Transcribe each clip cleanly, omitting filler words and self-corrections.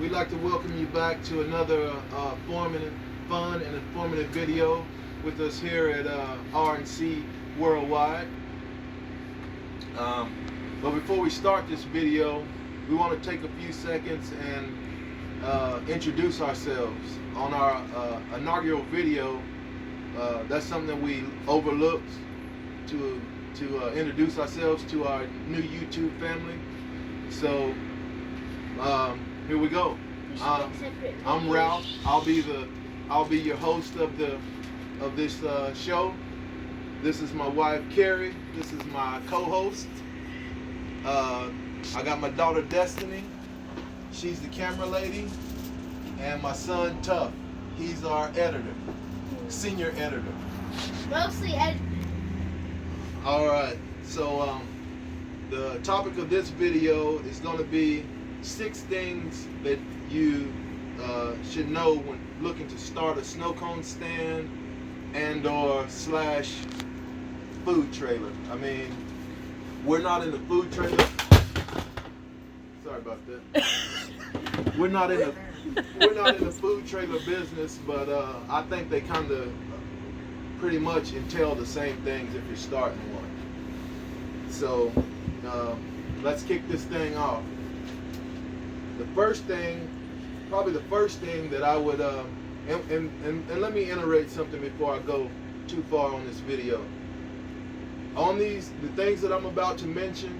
We'd like to welcome you back to another fun and informative video with us here at R&C Worldwide. But before we start this video, we want to take a few seconds and introduce ourselves. On our inaugural video, that's something that we overlooked to introduce ourselves to our new YouTube family. So here we go. I'm Ralph. I'll be your host of this show. This is my wife Carrie. This is my co-host. I got my daughter Destiny. She's the camera lady, and my son Tuff. He's our editor, senior editor. Mostly editor. All right. So the topic of this video is going to be 6 things that you should know when looking to start a snow cone stand and/or / food trailer. I mean, we're not in the food trailer. Sorry about that. We're not in the food trailer business, but I think they kind of pretty much entail the same things if you're starting one. So let's kick this thing off. Probably the first thing that I would, and let me iterate something before I go too far on this video. On the things that I'm about to mention,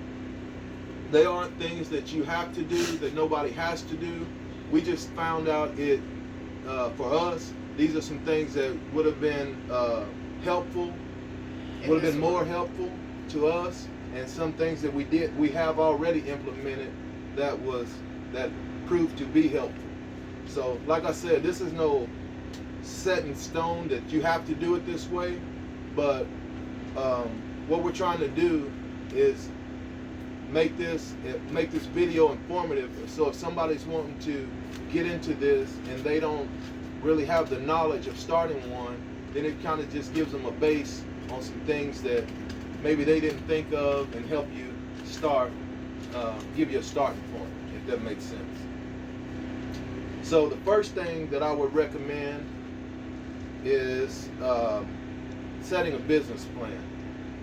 they aren't things that you have to do, that nobody has to do. We just found out for us, these are some things that would have been helpful, would have been more helpful to us, and some things that we have already implemented that proved to be helpful. So, like I said, this is no set in stone that you have to do it this way, but what we're trying to do is make this video informative. So if somebody's wanting to get into this and they don't really have the knowledge of starting one, then it kind of just gives them a base on some things that maybe they didn't think of and help you start, give you a starting point, if that makes sense. So the first thing that I would recommend is setting a business plan.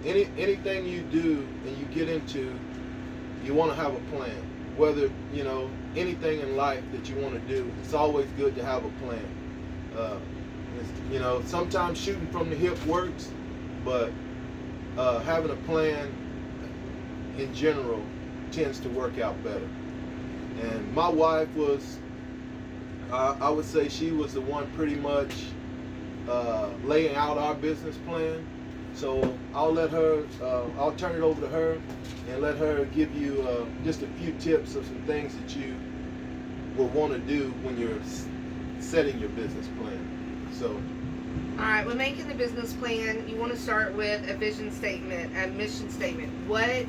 Anything you do and you get into, you want to have a plan. Whether, anything in life that you want to do, it's always good to have a plan. Sometimes shooting from the hip works, but having a plan in general tends to work out better. And my wife was, I would say she was the one pretty much laying out our business plan. So I'll turn it over to her and let her give you just a few tips of some things that you will want to do when you're setting your business plan. So, all right, when making the business plan, you want to start with a vision statement, a mission statement. What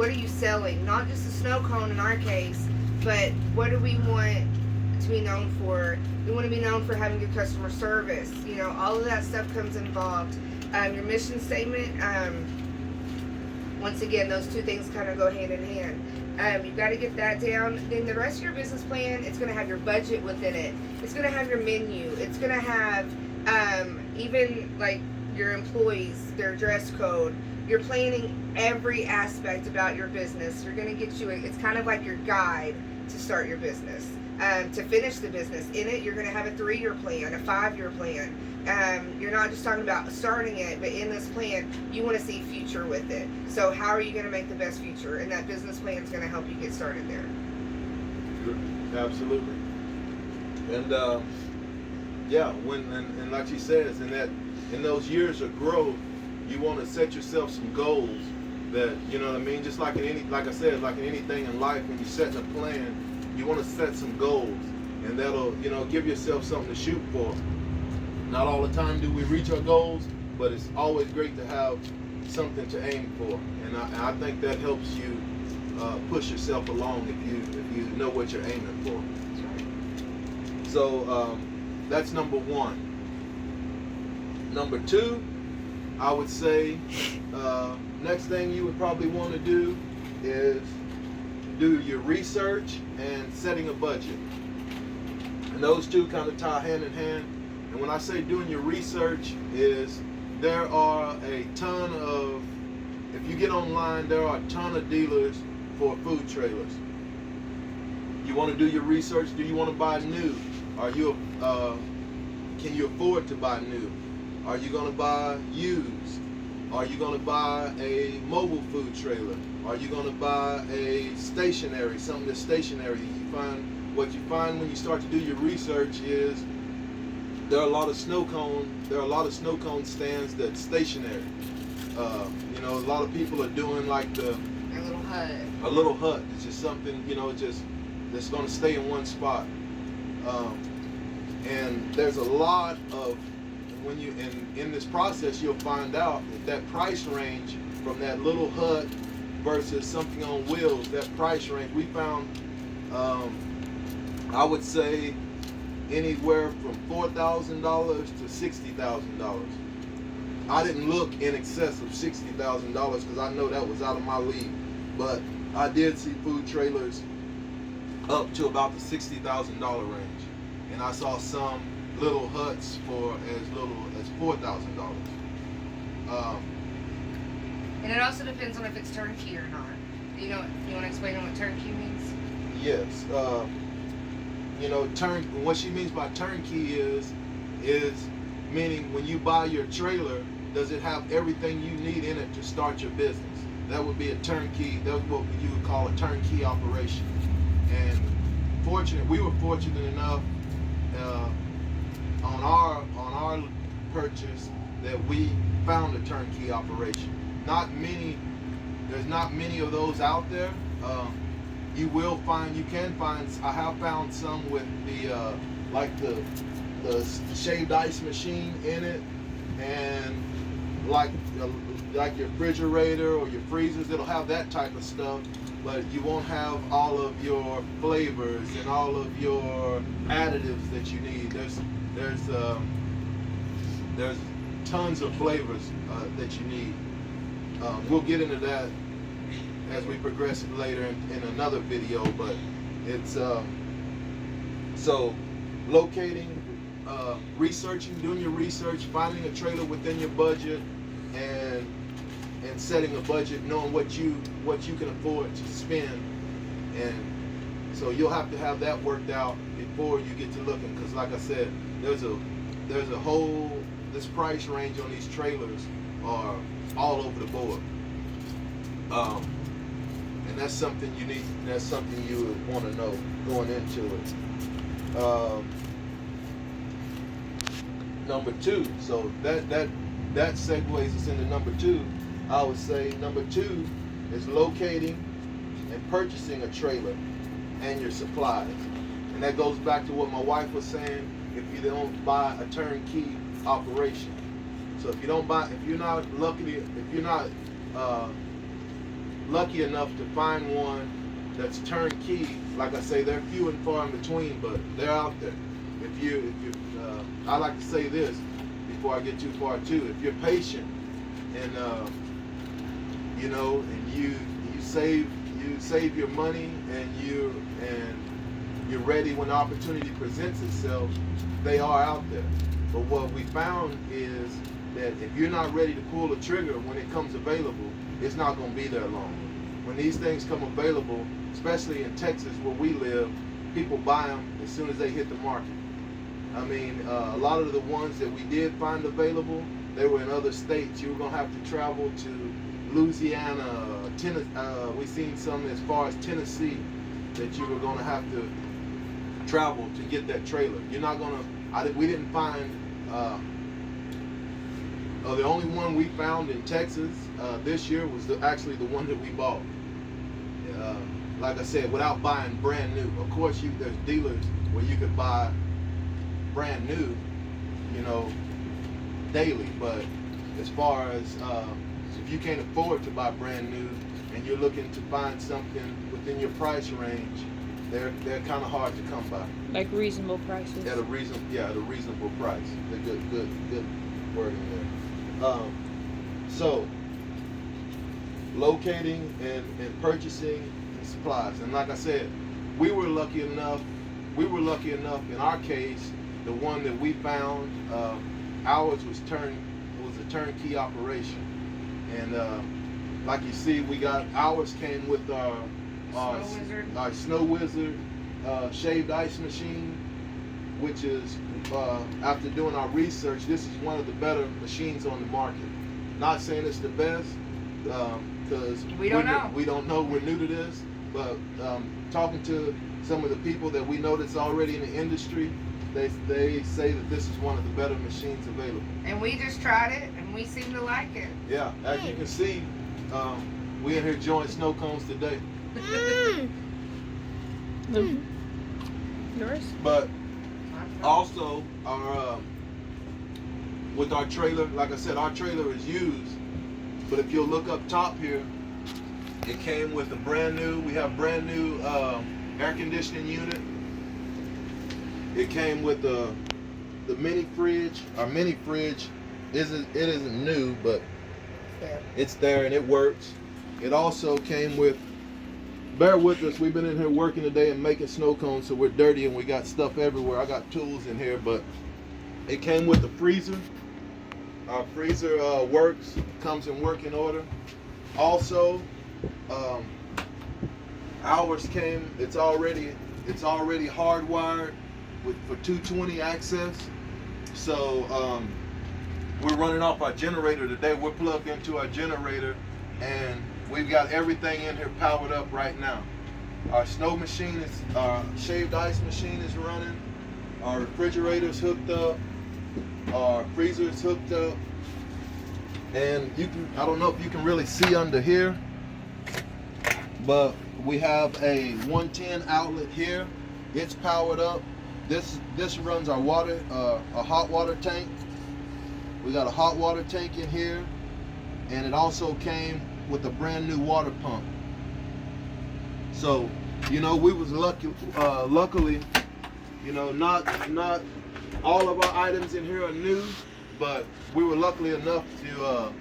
are you selling? Not just a snow cone in our case, but what do we want to be known for? We want to be known for having good customer service. All of that stuff comes involved. Your mission statement, once again, those two things kind of go hand in hand. You've got to get that down. Then the rest of your business plan, it's going to have your budget within it. It's going to have your menu. It's going to have even like your employees, their dress code. You're planning every aspect about your business. You're going to get it's kind of like your guide to start your business. To finish the business. In it, you're going to have a 3-year plan, a 5-year plan. You're not just talking about starting it, but in this plan, you want to see future with it. So how are you going to make the best future? And that business plan is going to help you get started there. Absolutely. And and like she says, in those years of growth, you want to set yourself some goals that, just like in anything in life, when you're setting a plan, you want to set some goals, and that'll, give yourself something to shoot for. Not all the time do we reach our goals, but it's always great to have something to aim for. And I think that helps you push yourself along if you know what you're aiming for. So that's number 1. Number 2, I would say next thing you would probably want to do is do your research and setting a budget. And those two kind of tie hand in hand. And when I say doing your research is there are a ton of, if you get online, there are a ton of dealers for food trailers. You want to do your research. Do you want to buy new? Are you can you afford to buy new? Are you going to buy used? Are you going to buy a mobile food trailer? Are you going to buy a stationary, something that's stationary? What you find when you start to do your research is there are a lot of snow cone stands that's stationary. You know, a lot of people are doing like a little hut. It's just something, you know, that's going to stay in one spot. And there's a lot of, when you in this process, you'll find out that price range from that little hut versus something on wheels, that price range we found, I would say anywhere from $4,000 to $60,000. I didn't look in excess of $60,000 because I know that was out of my league, but I did see food trailers up to about the $60,000 range, and I saw some little huts for as little as $4,000. And it also depends on if it's turnkey or not. You want to explain what turnkey means? Yes. You know, what she means by turnkey is meaning when you buy your trailer, does it have everything you need in it to start your business? That would be a turnkey. That's what you would call a turnkey operation. And we were fortunate enough on our purchase that we found a turnkey operation. There's not many of those out there. You can find. I have found some with the like the shaved ice machine in it, and like your refrigerator or your freezers. It'll have that type of stuff, but you won't have all of your flavors and all of your additives that you need. There's tons of flavors that you need. We'll get into that as we progress later in another video, but it's so locating, researching, doing your research, finding a trailer within your budget, and setting a budget, knowing what you can afford to spend, and so you'll have to have that worked out before you get to looking, because like I said, there's a whole, this price range on these trailers are all over the board. And that's something you need. That's something you would want to know going into it. Number two. So that segues us into number two. I would say number two is locating and purchasing a trailer and your supplies. And that goes back to what my wife was saying. If you don't buy a turnkey operation. So if you're not lucky enough to find one that's turnkey, like I say, they're few and far in between, but they're out there. I like to say this before I get too far too. If you're patient and and you save your money and you're ready when the opportunity presents itself, they are out there. But what we found is that if you're not ready to pull the trigger when it comes available, it's not going to be there long. When these things come available, especially in Texas where we live, people buy them as soon as they hit the market. I mean, a lot of the ones that we did find available, they were in other states. You were going to have to travel to Louisiana, Tennessee. We've seen some as far as Tennessee that you were going to have to travel to get that trailer. You're not going to, we didn't find, the only one we found in Texas this year was actually the one that we bought. Like I said, without buying brand new. Of course, there's dealers where you could buy brand new, daily. But as far as if you can't afford to buy brand new and you're looking to find something within your price range, they're kind of hard to come by. Like reasonable prices. At a reasonable price. A good wording there. So locating and purchasing and supplies. And like I said, we were lucky enough in our case, the one that we found, ours was a turnkey operation. And like you see, ours came with our Snow Wizard shaved ice machine, which is, after doing our research, this is one of the better machines on the market. Not saying it's the best, because we don't know. We don't know. We're new to this, but talking to some of the people that we know that's already in the industry, they say that this is one of the better machines available. And we just tried it, and we seem to like it. Yeah, as you can see, we in here enjoying snow cones today. Yours? But also, with our trailer, like I said, our trailer is used. But if you'll look up top here, it came with we have brand new air conditioning unit. It came with the mini fridge. Our mini fridge isn't new, but it's there and it works. It also came with, bear with us, we've been in here working today and making snow cones, so we're dirty and we got stuff everywhere. I got tools in here, but it came with the freezer. Our freezer works, comes in working order. Also, ours came, it's already hardwired for 220 access. So we're running off our generator today. We're plugged into our generator and we've got everything in here powered up right now. Our snow machine our shaved ice machine is running. Our refrigerator's hooked up. Our freezer is hooked up. And I don't know if you can really see under here, but we have a 110 outlet here. It's powered up. This runs our water, a hot water tank. We got a hot water tank in here, and it also came with a brand new water pump. So, we was luckily, not all of our items in here are new, but we were lucky enough to,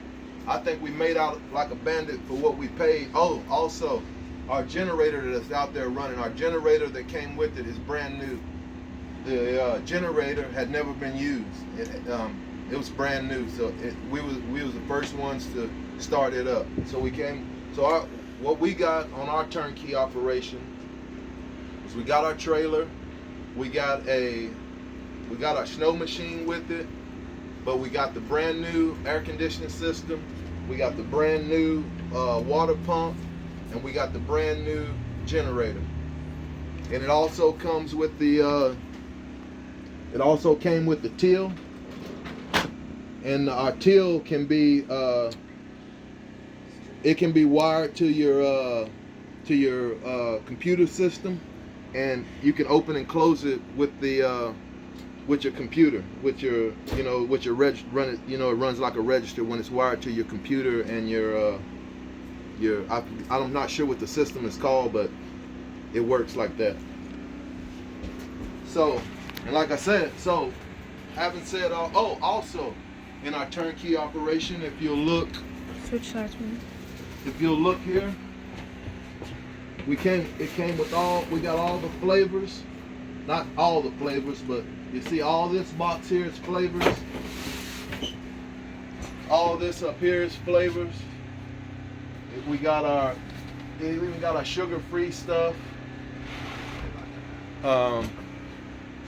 I think we made out like a bandit for what we paid. Oh, also, our generator that's out there running, our generator that came with it is brand new. The generator had never been used. It was brand new, so we was the first ones to start it up. So what we got on our turnkey operation is we got our trailer, we got our snow machine with it, but we got the brand new air conditioning system, we got the brand new water pump, and we got the brand new generator. And it also comes with it also came with the till. And our till can be it can be wired to your computer system, and you can open and close it with your computer, with your run it. It runs like a register when it's wired to your computer and I'm not sure what the system is called, but it works like that. So, and like I said, having said also in our turnkey operation, if you'll look, Switch sides, man. if you'll look here, it came with we got all the flavors, not all the flavors, but you see all this box here is flavors. All this up here is flavors. We even got our sugar-free stuff.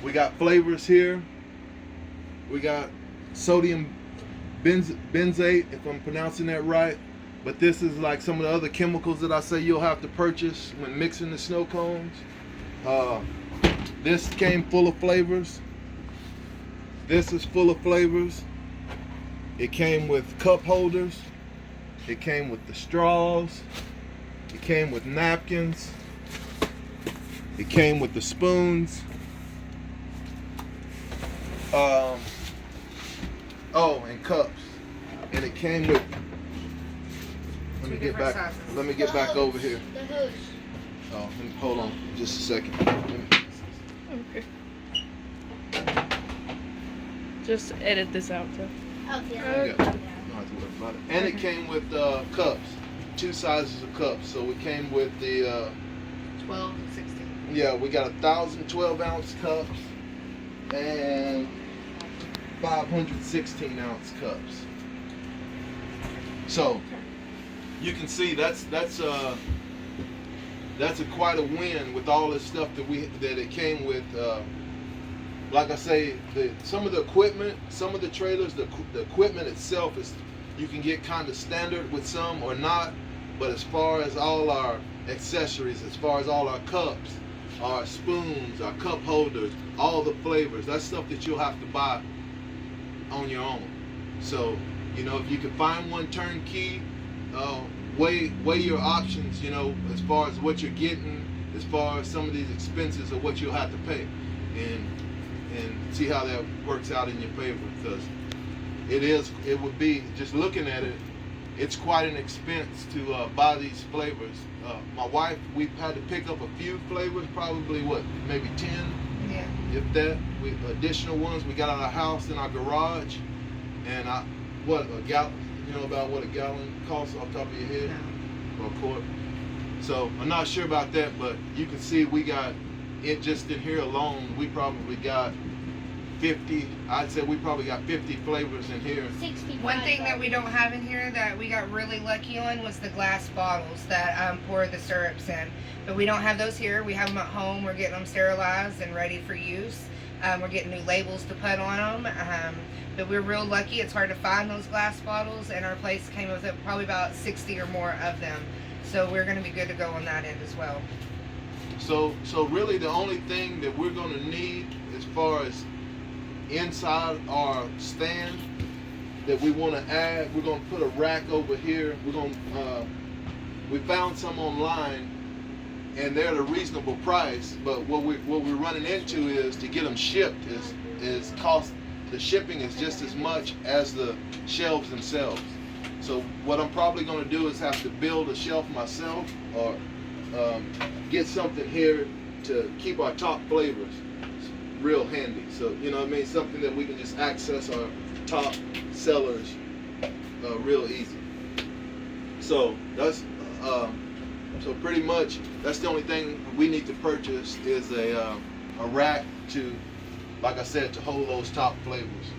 We got flavors here. We got sodium benzate, if I'm pronouncing that right. But this is like some of the other chemicals that I say you'll have to purchase when mixing the snow cones. This came full of flavors. This is full of flavors. It came with cup holders. It came with the straws. It came with napkins. It came with the spoons. And cups. And it came with, let me get back over here. The hose. Hold on just a second. Okay. Just edit this out, though. Okay. Yeah, don't have to worry about it. And it came with cups, 2 sizes of cups. So it came with the 12 and 16. Yeah, we got 1,000 12-ounce cups and 500 16-ounce cups. So you can see that's a quite a win with all this stuff that it came with. Like I say, some of the equipment, some of the trailers, the equipment itself is, you can get kind of standard with some or not. But as far as all our accessories, as far as all our cups, our spoons, our cup holders, all the flavors, that's stuff that you'll have to buy on your own. So, you know, if you can find one turnkey, weigh your options, you know, as far as what you're getting, as far as some of these expenses of what you'll have to pay, and see how that works out in your favor, because it would be, just looking at it, it's quite an expense to buy these flavors. My wife, we've had to pick up a few flavors, probably maybe 10, Yeah. if that. Additional ones we got out of our house in our garage, and a gallon. You know about what a gallon costs off the top of your head, or a quart. So I'm not sure about that, but you can see we got it just in here alone. We probably got 50. I'd say we probably got 50 flavors in here. 65. One thing that we don't have in here that we got really lucky on was the glass bottles that pour the syrups in. But we don't have those here. We have them at home. We're getting them sterilized and ready for use. We're getting new labels to put on them. But we're real lucky. It's hard to find those glass bottles, and our place came with probably about 60 or more of them. So we're going to be good to go on that end as well. So really the only thing that we're going to need as far as inside our stand that we want to add, we're going to put a rack over here. We found some online, and they're at a reasonable price, but what we're running into is to get them shipped is cost. The shipping is just as much as the shelves themselves. So what I'm probably going to do is have to build a shelf myself, or get something here to keep our top flavors. It's real handy. So, you know what I mean, something that we can just access our top sellers real easy. So that's so pretty much that's the only thing we need to purchase is a rack to, like I said, to hold those top flavors.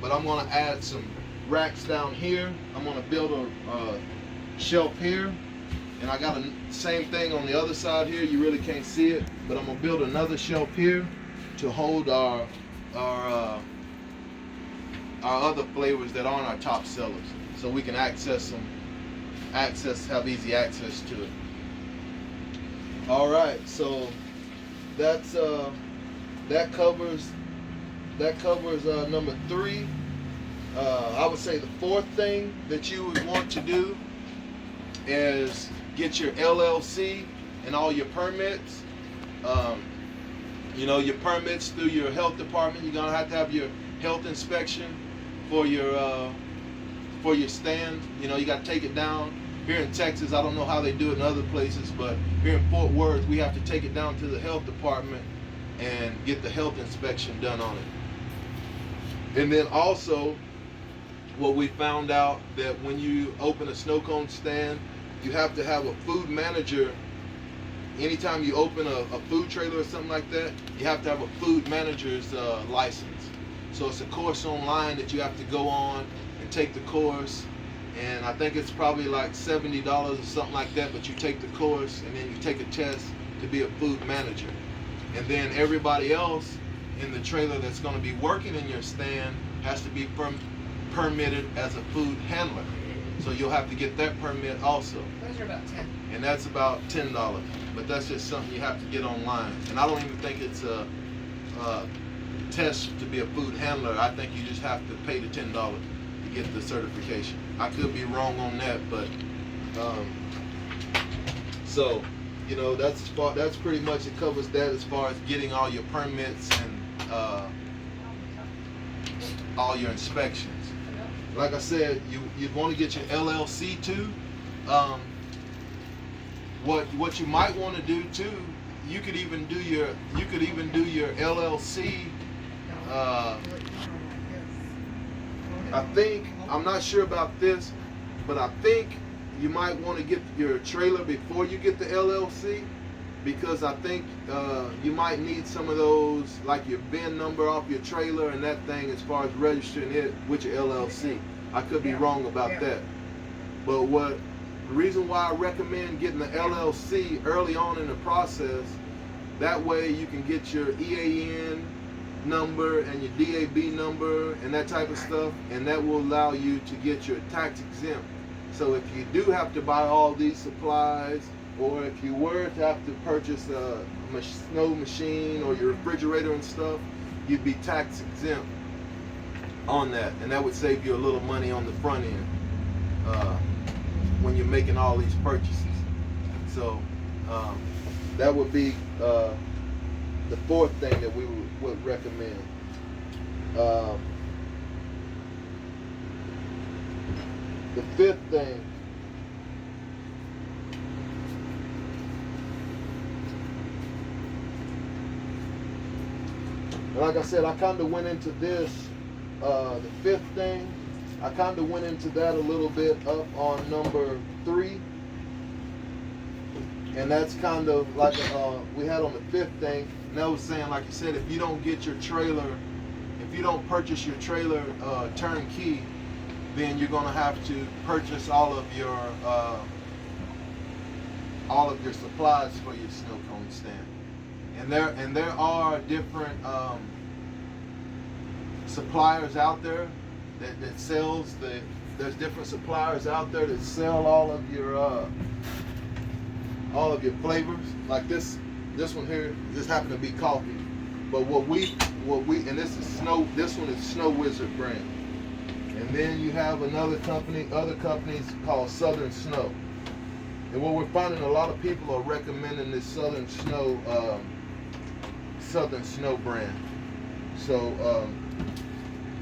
But I'm going to add some racks down here. I'm going to build a shelf here, and I got the same thing on the other side here. You really can't see it, but I'm going to build another shelf here to hold our other flavors that aren't our top sellers, so we can have easy access to it. All right, so that's that covers number 3. I would say the fourth thing that you would want to do is get your LLC and all your permits. You know, your permits through your health department. You're gonna have to have your health inspection for your stand. You know, you got to take it down. Here in Texas, I don't know how they do it in other places, but here in Fort Worth, we have to take it down to the health department and get the health inspection done on it. And then also, what we found out that when you open a snow cone stand, you have to have a food manager. Anytime you open a food trailer or something like that, you have to have a food manager's license. So it's a course online that you have to go on and take the course. And I think it's probably like $70 or something like that, but you take the course and then you take a test to be a food manager. And then everybody else in the trailer that's going to be working in your stand has to be permitted as a food handler. So you'll have to get that permit also. Those are about 10. And that's about $10. But that's just something you have to get online. And I don't even think it's a test to be a food handler. I think you just have to pay the $10 to get the certification. I could be wrong on that, but so, you know, that's pretty much, it covers that as far as getting all your permits and all your inspections. Like I said, you want to get your LLC too. What you might want to do too, you could even do your LLC. I think, I'm not sure about this, but I think you might want to get your trailer before you get the LLC, because I think you might need some of those, like your VIN number off your trailer and that thing as far as registering it with your LLC. I could be wrong about that. But the reason why I recommend getting the LLC early on in the process, that way you can get your EAN number and your DAB number and that type of stuff, and that will allow you to get your tax exempt. So if you do have to buy all these supplies, or if you were to have to purchase a snow machine or your refrigerator and stuff, you'd be tax exempt on that, and that would save you a little money on the front end when you're making all these purchases. So that would be the fourth thing that we would recommend. The fifth thing, and like I said, I kind of went into this, the fifth thing, I kind of went into that a little bit up on number 3. And that's kind of like we had on the fifth thing. And that was saying, like you said, if you don't get your trailer, if you don't purchase your trailer turnkey, then you're going to have to purchase all of your supplies for your snow cone stand. And there are different suppliers out there that sells there's different suppliers out there that sell all of your flavors. Like this one here, this happened to be coffee. But what we and this one is Snow Wizard brand. And then you have other companies called Southern Snow. And what we're finding, a lot of people are recommending this Southern Snow brand. So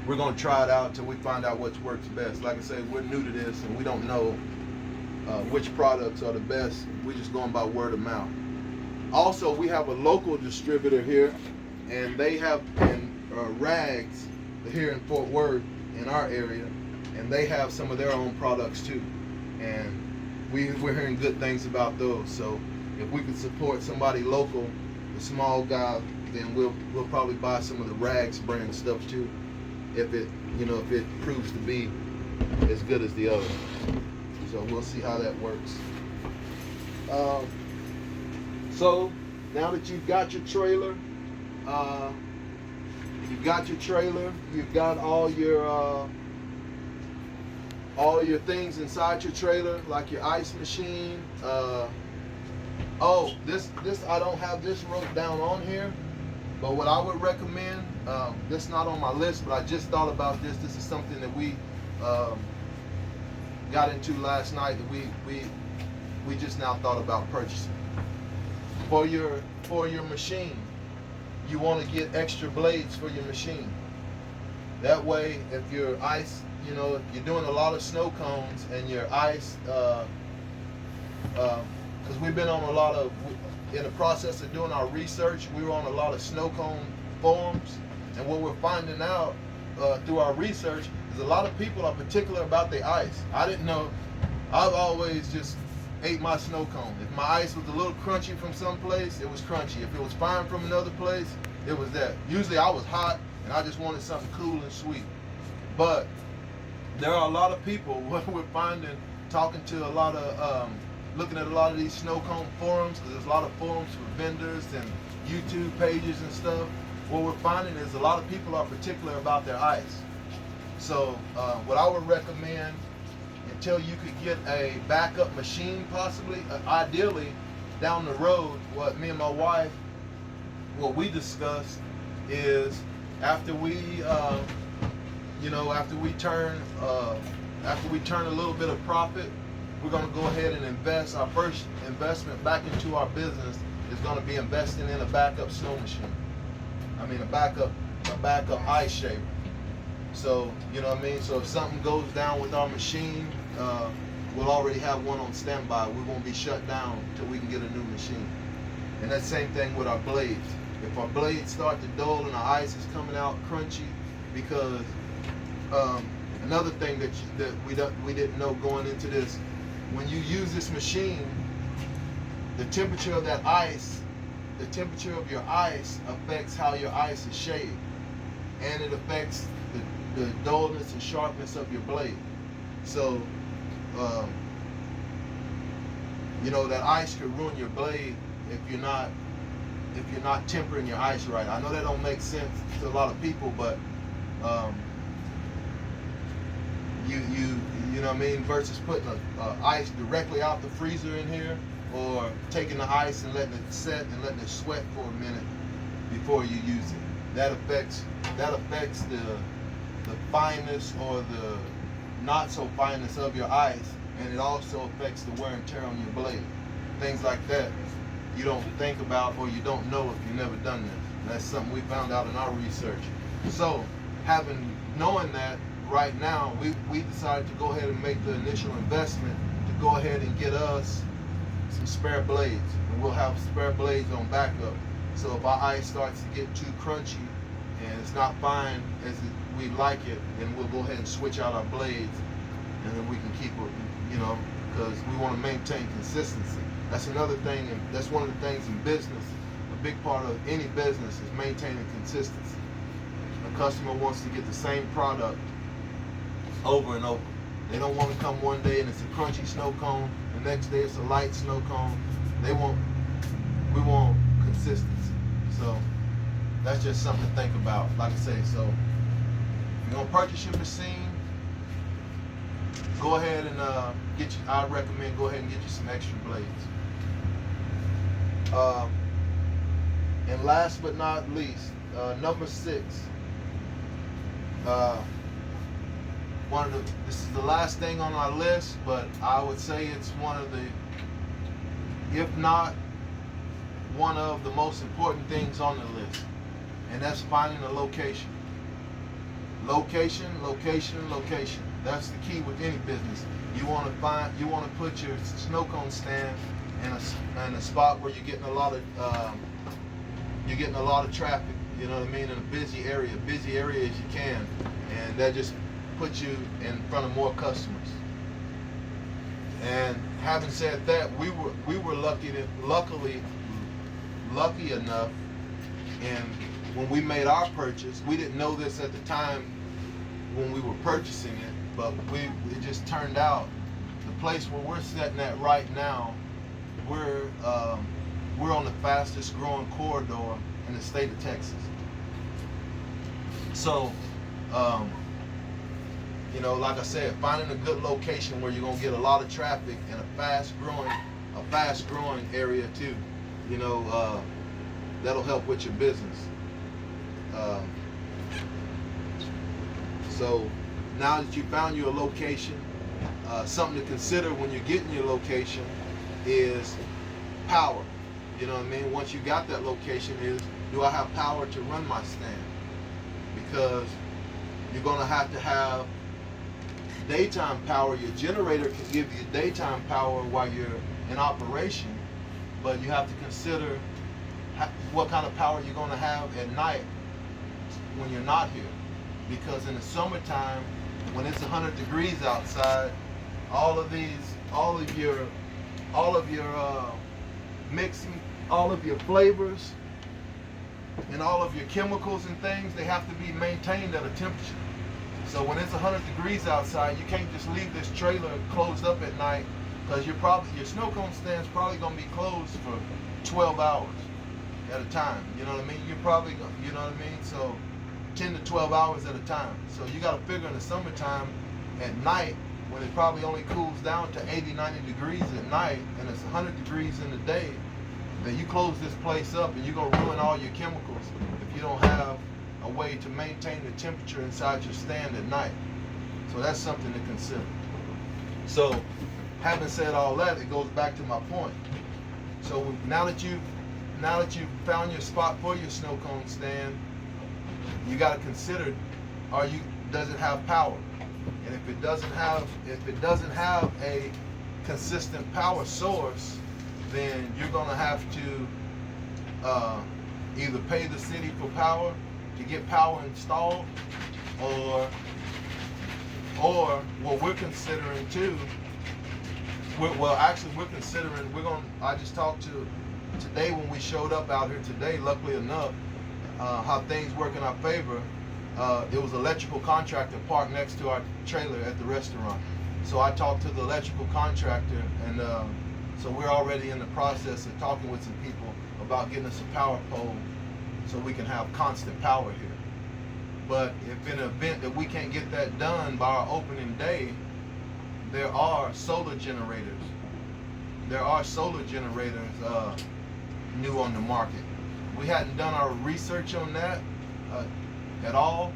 we're gonna try it out until we find out what works best. Like I say, we're new to this and we don't know which products are the best. We're just going by word of mouth. Also, we have a local distributor here, and they have Rags here in Fort Worth in our area, and they have some of their own products too. And we're hearing good things about those. So if we could support somebody local, the small guy, then we'll probably buy some of the Rags brand stuff too, if it proves to be as good as the other. So we'll see how that works. So now that you've got your trailer, you've got all your things inside your trailer, like your ice machine. This I don't have this wrote down on here, but what I would recommend, this not on my list, but I just thought about this. This is something that we got into last night that we just now thought about purchasing. For your machine, you want to get extra blades for your machine. That way, if your ice, if you're doing a lot of snow cones and your ice, because we've been on in the process of doing our research, we were on a lot of snow cone forums, and what we're finding out through our research is a lot of people are particular about their ice. I didn't know. I've always just ate my snow cone. If my ice was a little crunchy from some place, it was crunchy. If it was fine from another place, it was that. Usually I was hot and I just wanted something cool and sweet. But there are a lot of people, what we're finding, talking to a lot of, looking at a lot of these snow cone forums, because there's a lot of forums for vendors and YouTube pages and stuff. What we're finding is a lot of people are particular about their ice. So what I would recommend, until you could get a backup machine, possibly, ideally, down the road, what me and my wife, what we discussed is after we turn a little bit of profit, we're going to go ahead and invest. Our first investment back into our business is going to be investing in a backup snow machine. I mean, a backup ice shaver. So, so if something goes down with our machine, we'll already have one on standby. We won't be shut down until we can get a new machine. And that same thing with our blades. If our blades start to dull and our ice is coming out crunchy, because another thing that we didn't know going into this, when you use this machine, the temperature of that ice, the temperature of your ice affects how your ice is shaved, and it affects the dullness and sharpness of your blade. So, you know, that ice could ruin your blade if you're not tempering your ice right. I know that don't make sense to a lot of people, but you know what I mean, versus putting ice directly out the freezer in here, or taking the ice and letting it set and letting it sweat for a minute before you use it. That affects the fineness or the not so fineness of your ice, and it also affects the wear and tear on your blade. Things like that you don't think about, or you don't know if you've never done this. And that's something we found out in our research. So, knowing that, right now, we decided to go ahead and make the initial investment to go ahead and get us some spare blades. And we'll have spare blades on backup. So if our ice starts to get too crunchy and it's not fine as we like it, then we'll go ahead and switch out our blades, and then we can keep it, you know, because we want to maintain consistency. That's another thing, and that's one of the things in business. A big part of any business is maintaining consistency. A customer wants to get the same product over and over. They don't want to come one day and it's a crunchy snow cone, the next day it's a light snow cone. We want consistency. So that's just something to think about. Like I say, so if you're gonna purchase your machine, go ahead and I recommend go ahead and get you some extra blades. And last but not least, number 6. This is the last thing on our list, but I would say it's one of the, if not one of the most important things on the list, and that's finding a location. Location, location, location. That's the key with any business. You want to put your snow cone stand in a spot where you're getting a lot of traffic. You know what I mean, in a busy area as you can, and that just puts you in front of more customers. And having said that, we were lucky enough, and when we made our purchase, we didn't know this at the time when we were purchasing it, but it just turned out the place where we're sitting at right now, we're on the fastest growing corridor in the state of Texas. So, you know, like I said, finding a good location where you're gonna get a lot of traffic in a fast growing area too, you know, that'll help with your business. So now that you found your location, something to consider when you're getting your location is power. You know what I mean? Once you got that location, do I have power to run my stand? Because you're gonna have to have daytime power. Your generator can give you daytime power while you're in operation, but you have to consider what kind of power you're going to have at night when you're not here. Because in the summertime, when it's 100 degrees outside, all of your mixing, all of your flavors, and all of your chemicals and things, they have to be maintained at a temperature. So when it's 100 degrees outside, you can't just leave this trailer closed up at night, because your snow cone stand's probably going to be closed for 12 hours at a time. You know what I mean? You're probably, you know what I mean? So 10 to 12 hours at a time. So you got to figure in the summertime at night, when it probably only cools down to 80, 90 degrees at night, and it's 100 degrees in the day, then you close this place up and you're going to ruin all your chemicals if you don't have a way to maintain the temperature inside your stand at night. So that's something to consider. So having said all that, it goes back to my point. So now that you've found your spot for your snow cone stand, you got to consider, does it have power? And if it doesn't have a consistent power source, then you're going to have to either pay the city for power to get power installed, or what we're considering too, We're considering. I just talked to today when we showed up out here today. Luckily enough, how things work in our favor. It was an electrical contractor parked next to our trailer at the restaurant. So I talked to the electrical contractor, and so we're already in the process of talking with some people about getting us a power pole so we can have constant power here. But if in an event that we can't get that done by our opening day, there are solar generators. There are solar generators new on the market. We hadn't done our research on that at all.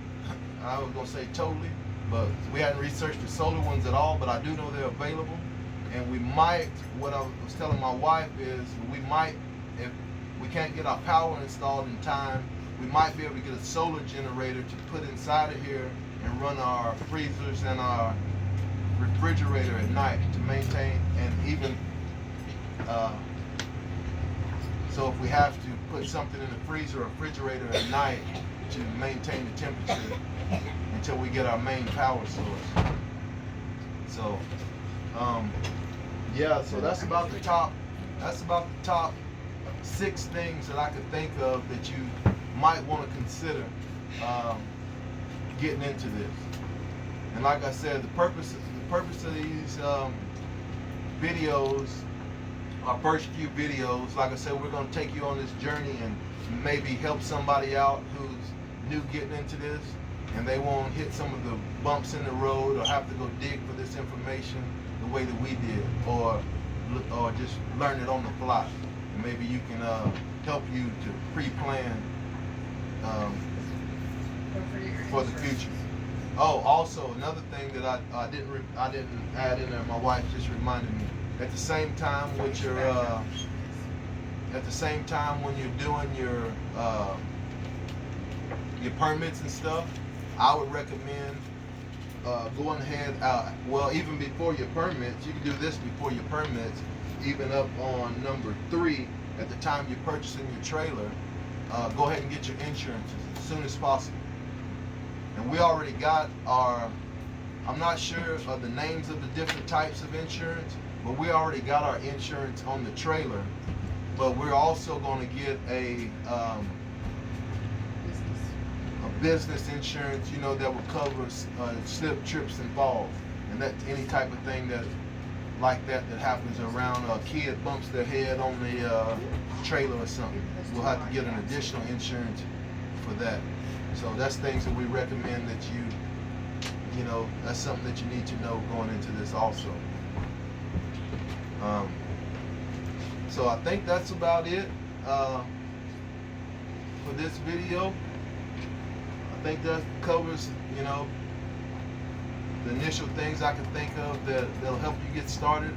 I was gonna say totally, but we hadn't researched the solar ones at all. But I do know they're available, and we might. What I was telling my wife is we might, if we can't get our power installed in time, we might be able to get a solar generator to put inside of here and run our freezers and our refrigerator at night to maintain, and even so if we have to put something in the freezer or refrigerator at night to maintain the temperature until we get our main power source. So yeah, so that's about the top 6 things that I could think of that you might want to consider getting into this. And like I said, the purpose of these videos, our first few videos, like I said, we're going to take you on this journey and maybe help somebody out who's new getting into this, and they won't hit some of the bumps in the road or have to go dig for this information the way that we did, or just learn it on the fly. And maybe you can help you to pre-plan for the future. Oh, also another thing that I didn't add in there. My wife just reminded me. At the same time, when you're doing your permits and stuff, I would recommend going ahead. Well, even before your permits, you can do this before your permits. Even up on number 3, at the time you're purchasing your trailer, go ahead and get your insurance as soon as possible. And we already got our, I'm not sure of the names of the different types of insurance, but we already got our insurance on the trailer. But we're also going to get a business insurance, that will cover slip, trips, and falls, and that any type of thing that happens around a kid bumps their head on the trailer or something. We'll have to get an additional insurance for that. So that's things that we recommend that that's something that you need to know going into this also. So I think that's about it for this video. I think that covers, the initial things I can think of that'll help you get started.